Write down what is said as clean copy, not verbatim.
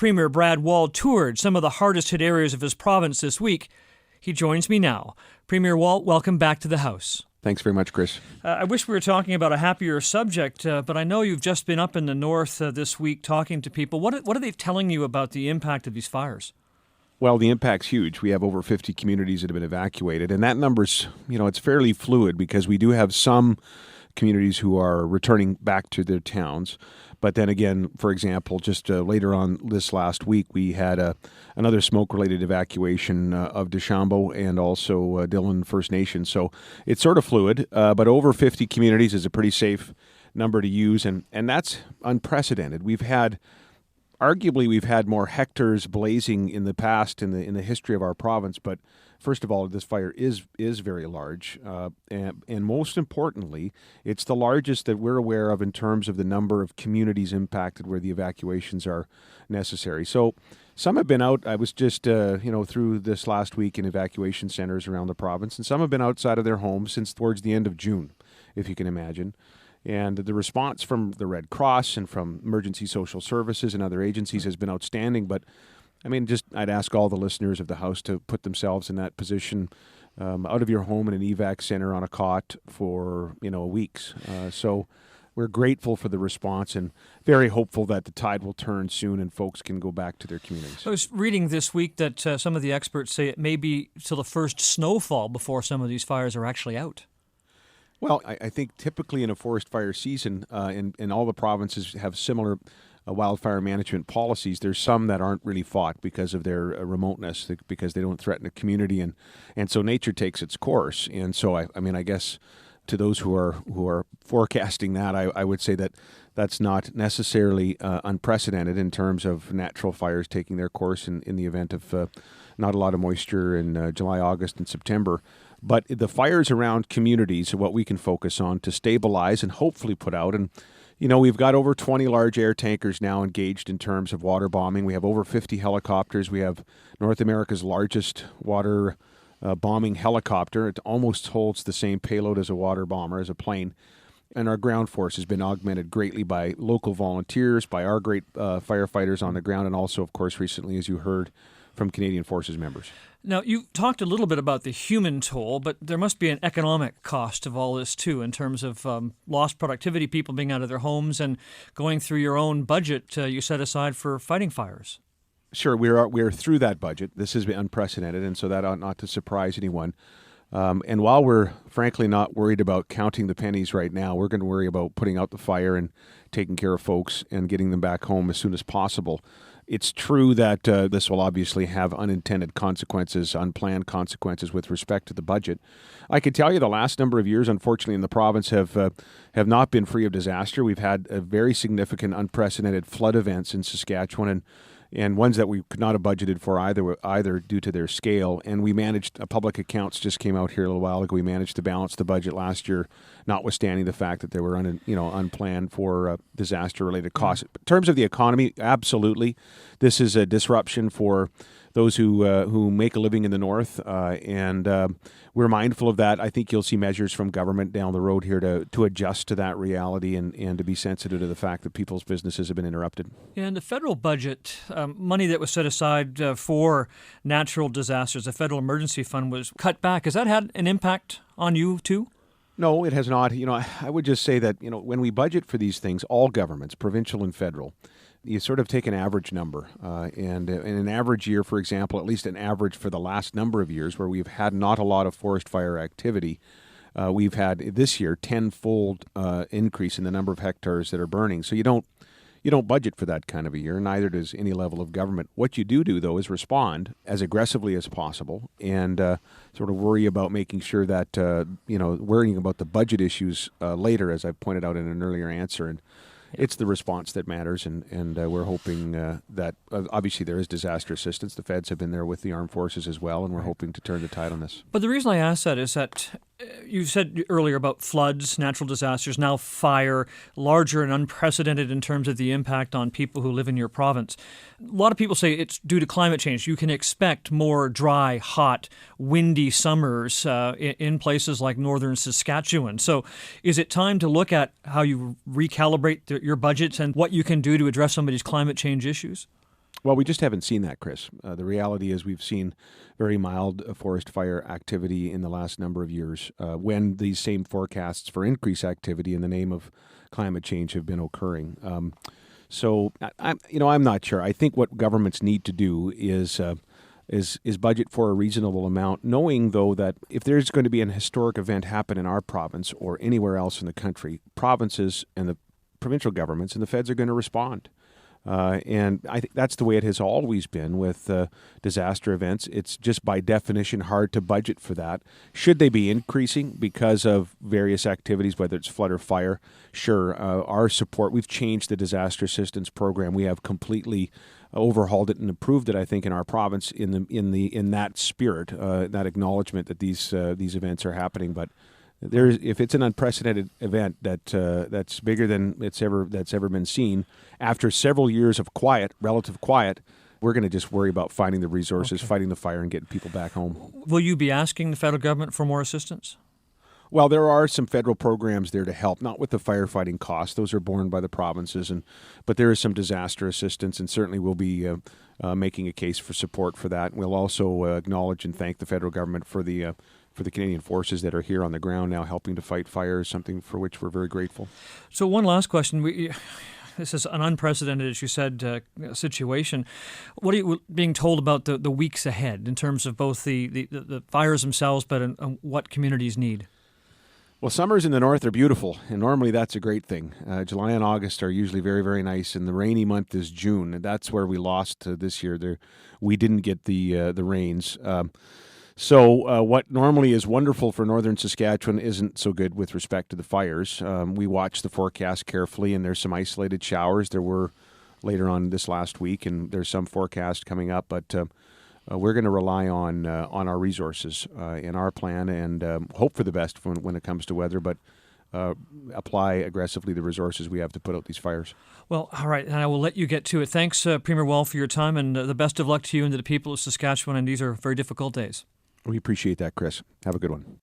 Premier Brad Wall toured some of the hardest-hit areas of his province this week. He joins me now. Premier Wall, welcome back to the House. Thanks very much, Chris. I wish we were talking about a happier subject, but I know you've just been up in the north this week talking to people. What are they telling you about the impact of these fires? Well, the impact's huge. We have over 50 communities that have been evacuated, and that number's, it's fairly fluid because we do have some communities who are returning back to their towns. But then again, for example, just later on this last week, we had another smoke-related evacuation of Deschambault and also Dillon First Nation. So it's sort of fluid, but over 50 communities is a pretty safe number to use, and that's unprecedented. Arguably, we've had more hectares blazing in the past in the history of our province. But first of all, this fire is very large, and most importantly, it's the largest that we're aware of in terms of the number of communities impacted where the evacuations are necessary. So some have been out. I was just through this last week in evacuation centers around the province, and some have been outside of their homes since towards the end of June, if you can imagine. And the response from the Red Cross and from Emergency Social Services and other agencies has been outstanding. But, I'd ask all the listeners of the House to put themselves in that position, out of your home in an evac center on a cot for, weeks. So we're grateful for the response and very hopeful that the tide will turn soon and folks can go back to their communities. I was reading this week that some of the experts say it may be till the first snowfall before some of these fires are actually out. Well, I think typically in a forest fire season, and all the provinces have similar wildfire management policies. There's some that aren't really fought because of their remoteness, because they don't threaten the community, and so nature takes its course. And so, I guess to those who are forecasting that, I would say that that's not necessarily unprecedented in terms of natural fires taking their course in the event of not a lot of moisture in July, August, and September. But the fires around communities are what we can focus on to stabilize and hopefully put out. And, we've got over 20 large air tankers now engaged in terms of water bombing. We have over 50 helicopters. We have North America's largest water bombing helicopter. It almost holds the same payload as a water bomber, as a plane. And our ground force has been augmented greatly by local volunteers, by our great firefighters on the ground, and also, of course, recently, as you heard, from Canadian Forces members. Now, you talked a little bit about the human toll, but there must be an economic cost of all this, too, in terms of lost productivity, people being out of their homes, and going through your own budget you set aside for fighting fires. Sure, we're through that budget. This has been unprecedented, and so that ought not to surprise anyone. And while we're frankly not worried about counting the pennies right now, we're going to worry about putting out the fire and taking care of folks and getting them back home as soon as possible. It's true that this will obviously have unintended consequences, unplanned consequences with respect to the budget. I can tell you the last number of years, unfortunately, in the province have not been free of disaster. We've had a very significant, unprecedented flood events in Saskatchewan, and ones that we could not have budgeted for either due to their scale. And we managed, public accounts just came out here a little while ago, we managed to balance the budget last year, notwithstanding the fact that there were unplanned for disaster-related costs. In terms of the economy, absolutely, this is a disruption for those who make a living in the north, and we're mindful of that. I think you'll see measures from government down the road here to adjust to that reality and to be sensitive to the fact that people's businesses have been interrupted. Yeah, and the federal budget, money that was set aside for natural disasters, the federal emergency fund, was cut back. Has that had an impact on you too? No, it has not. I would just say that, when we budget for these things, all governments, provincial and federal, you sort of take an average number. And in an average year, for example, at least an average for the last number of years where we've had not a lot of forest fire activity, we've had this year tenfold increase in the number of hectares that are burning. So you don't budget for that kind of a year, neither does any level of government. What you do, though, is respond as aggressively as possible and sort of worry about making sure that, worrying about the budget issues later, as I pointed out in an earlier answer. And it's the response that matters, and we're hoping that obviously there is disaster assistance. The feds have been there with the armed forces as well, and we're hoping to turn the tide on this. But the reason I ask that is that you said earlier about floods, natural disasters, now fire, larger and unprecedented in terms of the impact on people who live in your province. A lot of people say it's due to climate change. You can expect more dry, hot, windy summers in places like northern Saskatchewan. So is it time to look at how you recalibrate your budgets and what you can do to address some of these climate change issues? Well, we just haven't seen that, Chris. The reality is we've seen very mild forest fire activity in the last number of years when these same forecasts for increased activity in the name of climate change have been occurring. I'm not sure. I think what governments need to do is budget for a reasonable amount, knowing though that if there's going to be an historic event happen in our province or anywhere else in the country, provinces and the provincial governments and the feds are going to respond. And I think that's the way it has always been with disaster events. It's just by definition hard to budget for that. Should they be increasing because of various activities, whether it's flood or fire? Sure. Our support, we've changed the disaster assistance program. We have completely overhauled it and improved it, I think, in our province in that spirit, that acknowledgement that these events are happening. But if it's an unprecedented event that's bigger than that's ever been seen, after several years of relative quiet, we're going to just worry about finding the resources, fighting the fire, and getting people back home. Will you be asking the federal government for more assistance? Well, there are some federal programs there to help, not with the firefighting costs; those are borne by the provinces, but there is some disaster assistance, and certainly we'll be making a case for support for that. We'll also acknowledge and thank the federal government for the Canadian forces that are here on the ground now helping to fight fires, something for which we're very grateful. So one last question. This is an unprecedented, as you said, situation. What are you being told about the weeks ahead in terms of both the fires themselves, but what communities need? Well, summers in the north are beautiful, and normally that's a great thing. July and August are usually very, very nice, and the rainy month is June, and that's where we lost this year. We didn't get the rains. So what normally is wonderful for northern Saskatchewan isn't so good with respect to the fires. We watch the forecast carefully, and there's some isolated showers. There were later on this last week, and there's some forecast coming up. But we're going to rely on our resources in our plan and hope for the best when it comes to weather, but apply aggressively the resources we have to put out these fires. Well, all right, and I will let you get to it. Thanks, Premier Wall, for your time, and the best of luck to you and to the people of Saskatchewan, and these are very difficult days. We appreciate that, Chris. Have a good one.